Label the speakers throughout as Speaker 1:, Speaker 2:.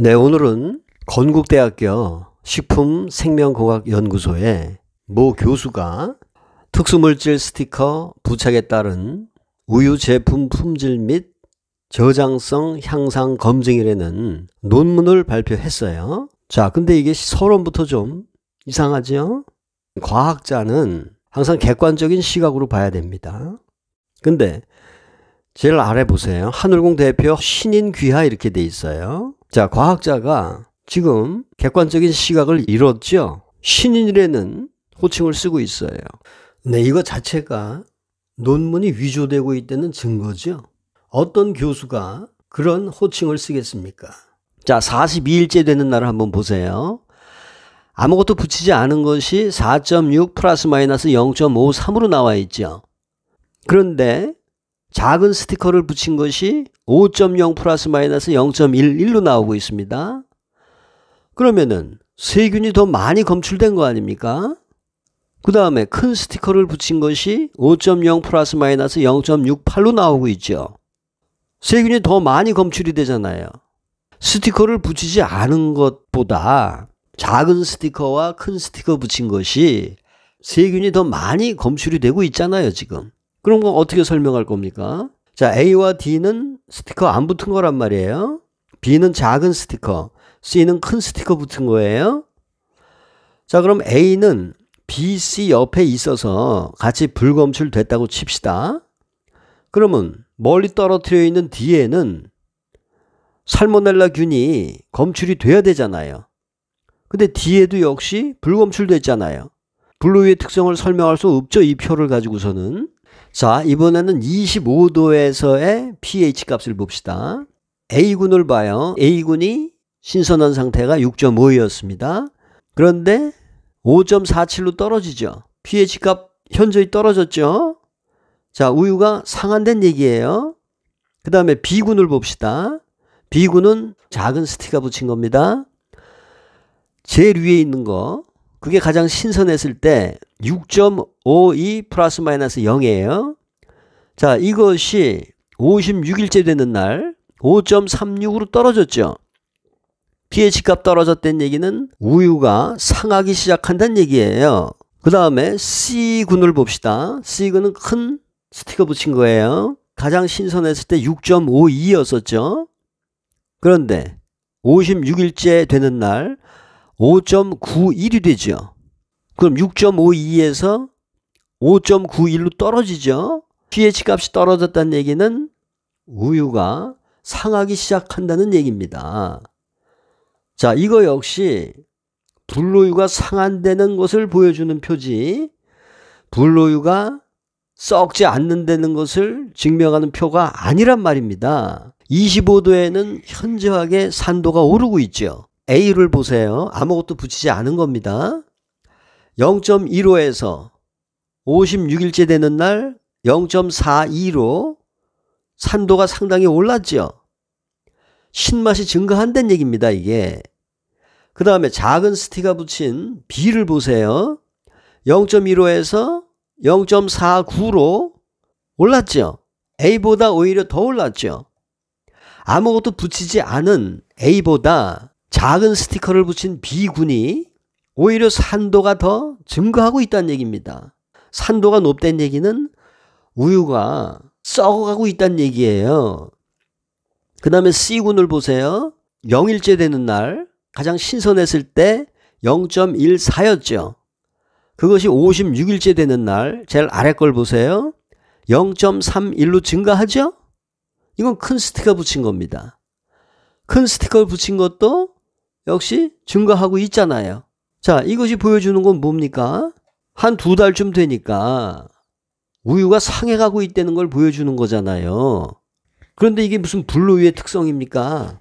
Speaker 1: 네, 오늘은 건국대학교 식품생명공학연구소의 모 교수가 특수물질 스티커 부착에 따른 우유 제품 품질 및 저장성 향상 검증이라는 논문을 발표했어요. 자, 근데 이게 서론부터 좀 이상하죠? 과학자는 항상 객관적인 시각으로 봐야 됩니다. 근데 제일 아래 보세요. 한울공 대표 신인 귀하 이렇게 돼 있어요. 자, 과학자가 지금 객관적인 시각을 잃었죠. 신인이라는 호칭을 쓰고 있어요. 네, 이거 자체가 논문이 위조되고 있다는 증거죠. 어떤 교수가 그런 호칭을 쓰겠습니까? 자, 42일째 되는 날을 한번 보세요. 아무것도 붙이지 않은 것이 4.6 플러스 마이너스 0.53으로 나와 있죠. 그런데 작은 스티커를 붙인 것이 5.0 플러스 마이너스 0.11로 나오고 있습니다. 그러면은 세균이 더 많이 검출된 거 아닙니까? 그 다음에 큰 스티커를 붙인 것이 5.0 플러스 마이너스 0.68로 나오고 있죠. 세균이 더 많이 검출이 되잖아요. 스티커를 붙이지 않은 것보다 작은 스티커와 큰 스티커 붙인 것이 세균이 더 많이 검출이 되고 있잖아요, 지금. 그럼 건 어떻게 설명할 겁니까? 자, A와 D는 스티커 안 붙은 거란 말이에요. B는 작은 스티커, C는 큰 스티커 붙은 거예요. 자, 그럼 A는 B, C 옆에 있어서 같이 불검출 됐다고 칩시다. 그러면 멀리 떨어뜨려 있는 D에는 살모넬라 균이 검출이 돼야 되잖아요. 근데 D에도 역시 불검출됐잖아요. 분로의 특성을 설명할 수 없죠, 이 표를 가지고서는. 자, 이번에는 25도에서의 pH 값을 봅시다. A군을 봐요. A군이 신선한 상태가 6.5였습니다. 그런데 5.47로 떨어지죠. pH 값 현저히 떨어졌죠. 자, 우유가 상한된 얘기예요. 그 다음에 B군을 봅시다. B군은 작은 스티커 붙인 겁니다. 제일 위에 있는 거, 그게 가장 신선했을 때 6.52 플러스 마이너스 0이에요. 자, 이것이 56일째 되는 날 5.36으로 떨어졌죠. pH 값 떨어졌다는 얘기는 우유가 상하기 시작한다는 얘기예요. 그 다음에 C군을 봅시다. C군은 큰 스티커 붙인 거예요. 가장 신선했을 때 6.52였었죠. 그런데 56일째 되는 날 5.91이 되죠. 그럼 6.52에서 5.91로 떨어지죠. pH 값이 떨어졌다는 얘기는 우유가 상하기 시작한다는 얘기입니다. 자, 이거 역시 불로유가 상한다는 것을 보여주는 표지, 불로유가 썩지 않는다는 것을 증명하는 표가 아니란 말입니다. 25도에는 현저하게 산도가 오르고 있죠. A를 보세요. 아무것도 붙이지 않은 겁니다. 0.15에서 56일째 되는 날 0.42로 산도가 상당히 올랐죠. 신맛이 증가한다는 얘기입니다, 이게. 그 다음에 작은 스티커 붙인 B를 보세요. 0.15에서 0.49로 올랐죠. A보다 오히려 더 올랐죠. 아무것도 붙이지 않은 A보다 작은 스티커를 붙인 B군이 오히려 산도가 더 증가하고 있다는 얘기입니다. 산도가 높다는 얘기는 우유가 썩어가고 있다는 얘기예요. 그 다음에 C군을 보세요. 0일째 되는 날 가장 신선했을 때 0.14였죠. 그것이 56일째 되는 날 제일 아래 걸 보세요. 0.31로 증가하죠? 이건 큰 스티커 붙인 겁니다. 큰 스티커를 붙인 것도 역시 증가하고 있잖아요. 자, 이것이 보여주는 건 뭡니까? 한 2달쯤 되니까 우유가 상해가고 있다는 걸 보여주는 거잖아요. 그런데 이게 무슨 불로유의 특성입니까?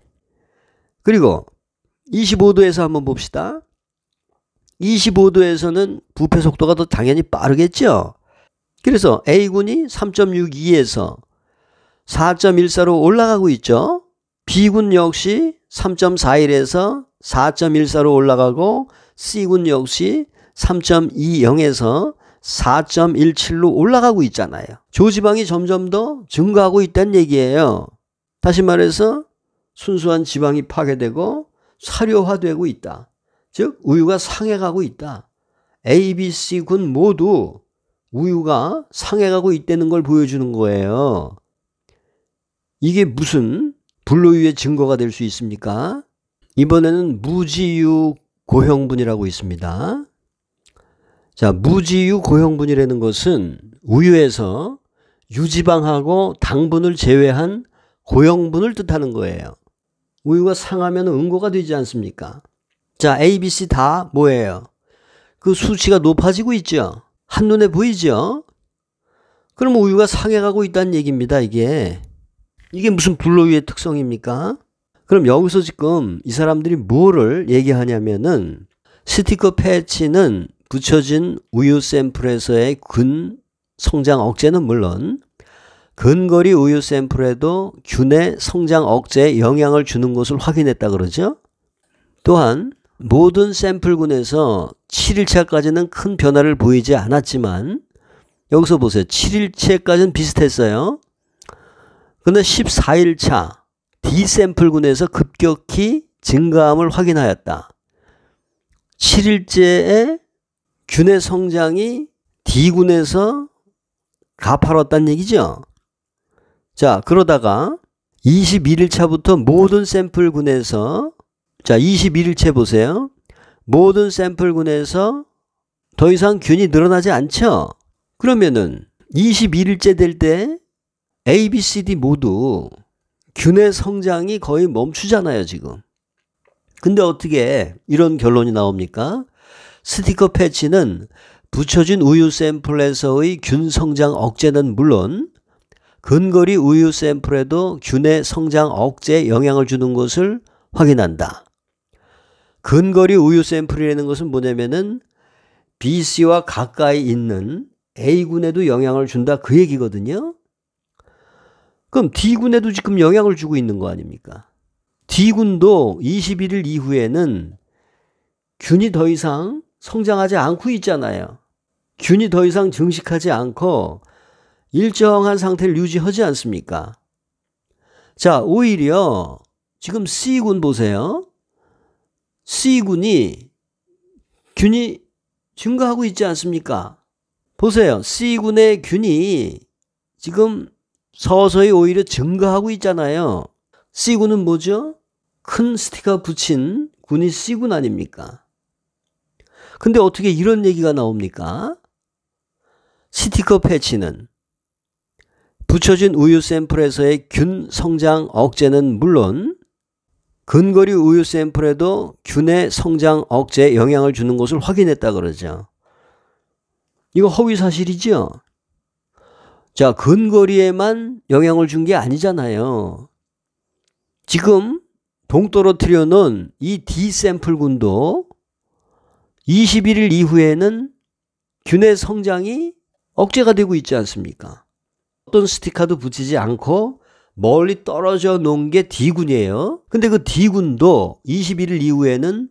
Speaker 1: 그리고 25도에서 한번 봅시다. 25도에서는 부패 속도가 더 당연히 빠르겠죠. 그래서 A군이 3.62에서 4.14로 올라가고 있죠. B군 역시 3.41에서 4.14로 올라가고 C군 역시 3.20에서 4.17로 올라가고 있잖아요. 조지방이 점점 더 증가하고 있다는 얘기예요. 다시 말해서 순수한 지방이 파괴되고 사료화되고 있다. 즉 우유가 상해가고 있다. A, B, C 군 모두 우유가 상해가고 있다는 걸 보여주는 거예요. 이게 무슨 불로유의 증거가 될 수 있습니까? 이번에는 무지유 고형분이라고 있습니다. 자, 무지유 고형분이라는 것은 우유에서 유지방하고 당분을 제외한 고형분을 뜻하는 거예요. 우유가 상하면 응고가 되지 않습니까? 자, A, B, C 다 뭐예요? 그 수치가 높아지고 있죠? 한눈에 보이죠? 그럼 우유가 상해가고 있다는 얘기입니다, 이게. 이게 무슨 불로유의 특성입니까? 그럼 여기서 지금 이 사람들이 뭐를 얘기하냐면은 스티커 패치는 붙여진 우유 샘플에서의 균 성장 억제는 물론 근거리 우유 샘플에도 균의 성장 억제에 영향을 주는 것을 확인했다 그러죠. 또한 모든 샘플군에서 7일차까지는 큰 변화를 보이지 않았지만 여기서 보세요. 7일차까지는 비슷했어요. 근데 14일차 D 샘플군에서 급격히 증가함을 확인하였다. 7일째에 균의 성장이 D군에서 가파랐다는 얘기죠. 자, 그러다가 21일차부터 모든 샘플군에서 자, 21일째 보세요. 모든 샘플군에서 더 이상 균이 늘어나지 않죠. 그러면은 21일째 될 때 A, B, C, D 모두 균의 성장이 거의 멈추잖아요, 지금. 근데 어떻게 이런 결론이 나옵니까? 스티커 패치는 붙여진 우유 샘플에서의 균 성장 억제는 물론 근거리 우유 샘플에도 균의 성장 억제에 영향을 주는 것을 확인한다. 근거리 우유 샘플이라는 것은 뭐냐면은 BC와 가까이 있는 A군에도 영향을 준다 그 얘기거든요. 그럼 D군에도 지금 영향을 주고 있는 거 아닙니까? D군도 21일 이후에는 균이 더 이상 성장하지 않고 있잖아요. 균이 더 이상 증식하지 않고 일정한 상태를 유지하지 않습니까? 자, 오히려 지금 C군 보세요. C군이 균이 증가하고 있지 않습니까? 보세요. C군의 균이 지금 서서히 오히려 증가하고 있잖아요. C군은 뭐죠? 큰 스티커 붙인 군이 C군 아닙니까? 근데 어떻게 이런 얘기가 나옵니까? 스티커 패치는 붙여진 우유 샘플에서의 균 성장 억제는 물론 근거리 우유 샘플에도 균의 성장 억제에 영향을 주는 것을 확인했다 그러죠. 이거 허위 사실이죠? 자, 근거리에만 영향을 준 게 아니잖아요. 지금 동떨어 트려놓은 이 D 샘플군도 21일 이후에는 균의 성장이 억제가 되고 있지 않습니까? 어떤 스티커도 붙이지 않고 멀리 떨어져 놓은 게 D군이에요. 근데 그 D군도 21일 이후에는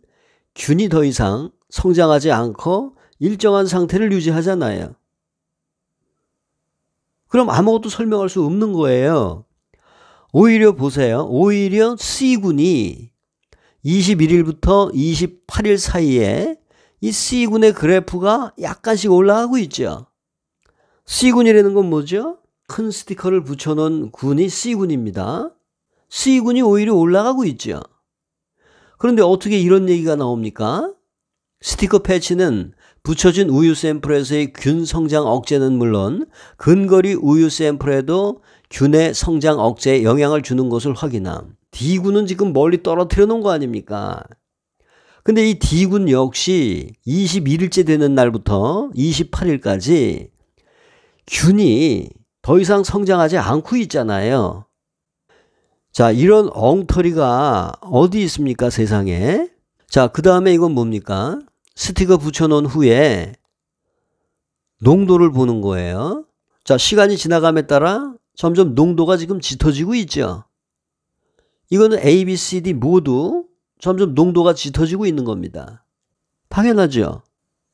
Speaker 1: 균이 더 이상 성장하지 않고 일정한 상태를 유지하잖아요. 그럼 아무것도 설명할 수 없는 거예요. 오히려 보세요. 오히려 C군이 21일부터 28일 사이에 이 C군의 그래프가 약간씩 올라가고 있죠. C군이라는 건 뭐죠? 큰 스티커를 붙여놓은 군이 C군입니다. C군이 오히려 올라가고 있죠. 그런데 어떻게 이런 얘기가 나옵니까? 스티커 패치는 붙여진 우유 샘플에서의 균 성장 억제는 물론 근거리 우유 샘플에도 균의 성장 억제에 영향을 주는 것을 확인함. D군은 지금 멀리 떨어뜨려 놓은 거 아닙니까? 근데 이 D군 역시 21일째 되는 날부터 28일까지 균이 더 이상 성장하지 않고 있잖아요. 자, 이런 엉터리가 어디 있습니까, 세상에? 자, 그 다음에 이건 뭡니까? 스티커 붙여놓은 후에 농도를 보는 거예요. 자, 시간이 지나감에 따라 점점 농도가 지금 짙어지고 있죠. 이거는 A, B, C, D 모두 점점 농도가 짙어지고 있는 겁니다. 당연하죠.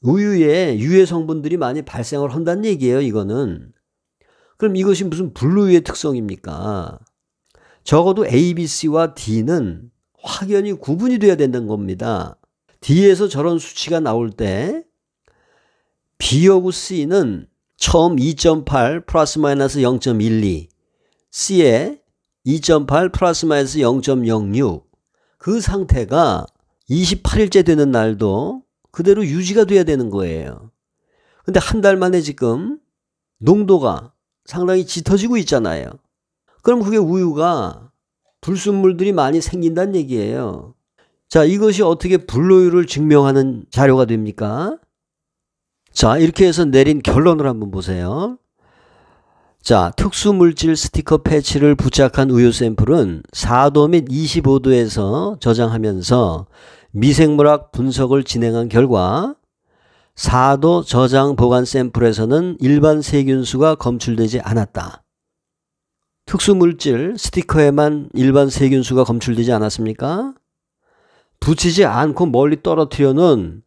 Speaker 1: 우유에 유해 성분들이 많이 발생을 한다는 얘기예요, 이거는. 그럼 이것이 무슨 불로유의 특성입니까? 적어도 A, B, C와 D는 확연히 구분이 돼야 된다는 겁니다. D에서 저런 수치가 나올 때 B하고 C는 처음 2.8 플러스 마이너스 0.12, C에 2.8 플러스 마이너스 0.06, 그 상태가 28일째 되는 날도 그대로 유지가 돼야 되는 거예요. 근데 한 달 만에 지금 농도가 상당히 짙어지고 있잖아요. 그럼 그게 우유가 불순물들이 많이 생긴다는 얘기예요. 자, 이것이 어떻게 불로유를 증명하는 자료가 됩니까? 자, 이렇게 해서 내린 결론을 한번 보세요. 자, 특수물질 스티커 패치를 부착한 우유 샘플은 4도 및 25도에서 저장하면서 미생물학 분석을 진행한 결과 4도 저장 보관 샘플에서는 일반 세균수가 검출되지 않았다. 특수물질 스티커에만 일반 세균수가 검출되지 않았습니까? 붙이지 않고 멀리 떨어뜨려 놓은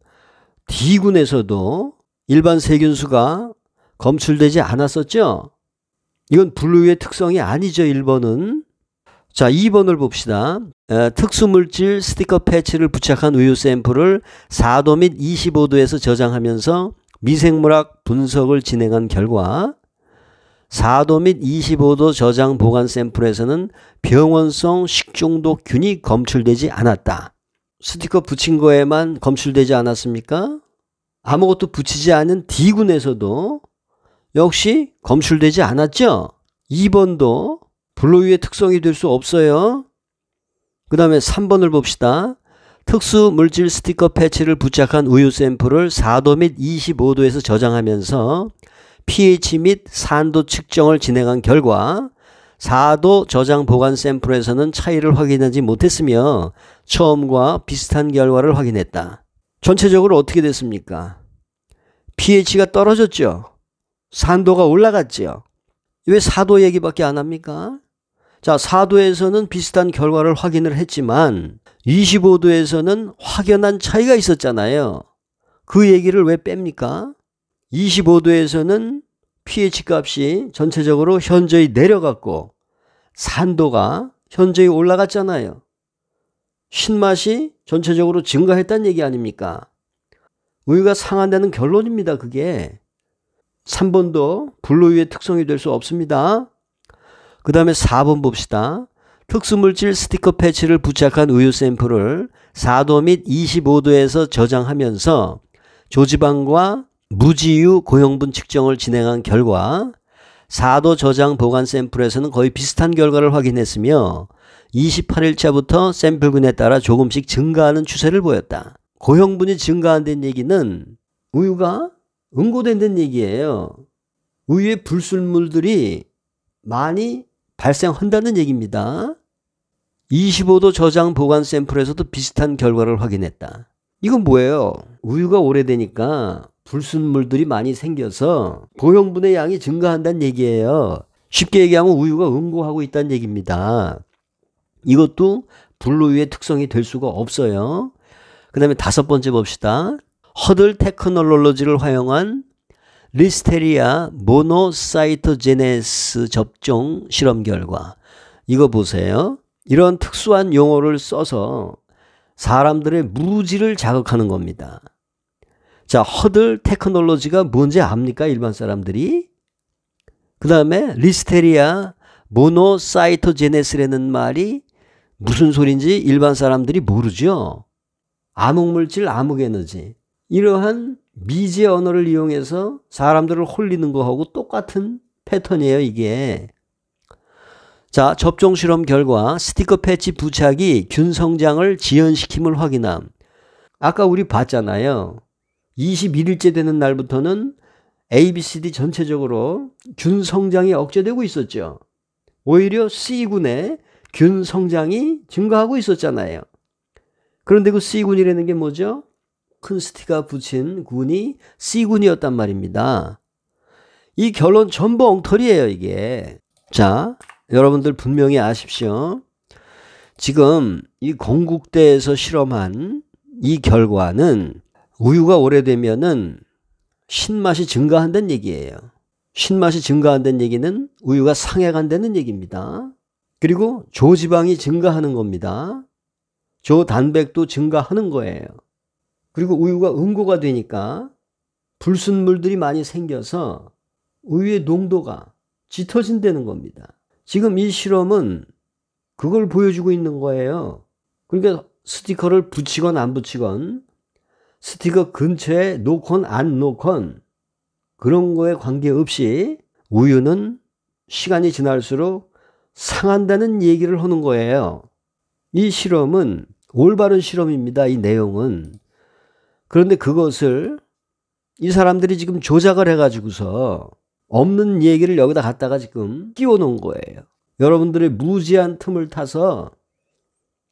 Speaker 1: D군에서도 일반 세균수가 검출되지 않았었죠? 이건 분류의 특성이 아니죠, 1번은. 자, 2번을 봅시다. 특수물질 스티커 패치를 부착한 우유 샘플을 4도 및 25도에서 저장하면서 미생물학 분석을 진행한 결과 4도 및 25도 저장 보관 샘플에서는 병원성 식중독균이 검출되지 않았다. 스티커 붙인 거에만 검출되지 않았습니까? 아무것도 붙이지 않은 D군에서도 역시 검출되지 않았죠? 2번도 불로유의 특성이 될 수 없어요. 그 다음에 3번을 봅시다. 특수물질 스티커 패치를 부착한 우유 샘플을 4도 및 25도에서 저장하면서 pH 및 산도 측정을 진행한 결과 4도 저장 보관 샘플에서는 차이를 확인하지 못했으며 처음과 비슷한 결과를 확인했다. 전체적으로 어떻게 됐습니까? pH가 떨어졌죠. 산도가 올라갔죠. 왜 4도 얘기밖에 안 합니까? 자, 4도에서는 비슷한 결과를 확인을 했지만 25도에서는 확연한 차이가 있었잖아요. 그 얘기를 왜 뺍니까? 25도에서는 pH 값이 전체적으로 현저히 내려갔고 산도가 현저히 올라갔잖아요. 신맛이 전체적으로 증가했다는 얘기 아닙니까? 우유가 상한다는 결론입니다, 그게. 3번도 불로유의 특성이 될 수 없습니다. 그 다음에 4번 봅시다. 특수물질 스티커 패치를 부착한 우유 샘플을 4도 및 25도에서 저장하면서 조지방과 무지유 고형분 측정을 진행한 결과 4도 저장 보관 샘플에서는 거의 비슷한 결과를 확인했으며 28일차부터 샘플군에 따라 조금씩 증가하는 추세를 보였다. 고형분이 증가한다는 얘기는 우유가 응고된다는 얘기예요. 우유의 불순물들이 많이 발생한다는 얘기입니다. 25도 저장 보관 샘플에서도 비슷한 결과를 확인했다. 이건 뭐예요? 우유가 오래되니까 불순물들이 많이 생겨서 고형분의 양이 증가한다는 얘기예요. 쉽게 얘기하면 우유가 응고하고 있다는 얘기입니다. 이것도 불로유의 특성이 될 수가 없어요. 그 다음에 5번째 봅시다. 허들 테크놀로지를 활용한 리스테리아 모노사이토제네스 접종 실험 결과. 이거 보세요. 이런 특수한 용어를 써서 사람들의 무지를 자극하는 겁니다. 자, 허들 테크놀로지가 뭔지 압니까? 일반 사람들이? 그 다음에 리스테리아 모노사이토제네스라는 말이 무슨 소린지 일반 사람들이 모르죠. 암흑물질, 암흑에너지. 이러한 미지의 언어를 이용해서 사람들을 홀리는 거하고 똑같은 패턴이에요, 이게. 자, 접종 실험 결과 스티커 패치 부착이 균 성장을 지연시킴을 확인함. 아까 우리 봤잖아요. 21일째 되는 날부터는 ABCD 전체적으로 균 성장이 억제되고 있었죠. 오히려 C군의 균 성장이 증가하고 있었잖아요. 그런데 그 C군이라는 게 뭐죠? 큰 스티커 붙인 군이 C군이었단 말입니다. 이 결론 전부 엉터리예요, 이게. 자, 여러분들 분명히 아십시오. 지금 이 건국대에서 실험한 이 결과는 우유가 오래되면은 신맛이 증가한다는 얘기예요. 신맛이 증가한다는 얘기는 우유가 상해간다는 얘기입니다. 그리고 조지방이 증가하는 겁니다. 저단백도 증가하는 거예요. 그리고 우유가 응고가 되니까 불순물들이 많이 생겨서 우유의 농도가 짙어진다는 겁니다. 지금 이 실험은 그걸 보여주고 있는 거예요. 그러니까 스티커를 붙이건 안 붙이건, 스티커 근처에 놓건 안 놓건 그런 거에 관계없이 우유는 시간이 지날수록 상한다는 얘기를 하는 거예요. 이 실험은 올바른 실험입니다. 이 내용은. 그런데 그것을 이 사람들이 지금 조작을 해가지고서 없는 얘기를 여기다 갖다가 지금 끼워 놓은 거예요. 여러분들의 무지한 틈을 타서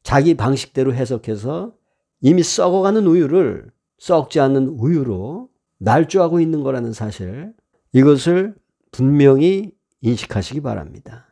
Speaker 1: 자기 방식대로 해석해서 이미 썩어가는 우유를 썩지 않는 우유로 날조하고 있는 거라는 사실, 이것을 분명히 인식하시기 바랍니다.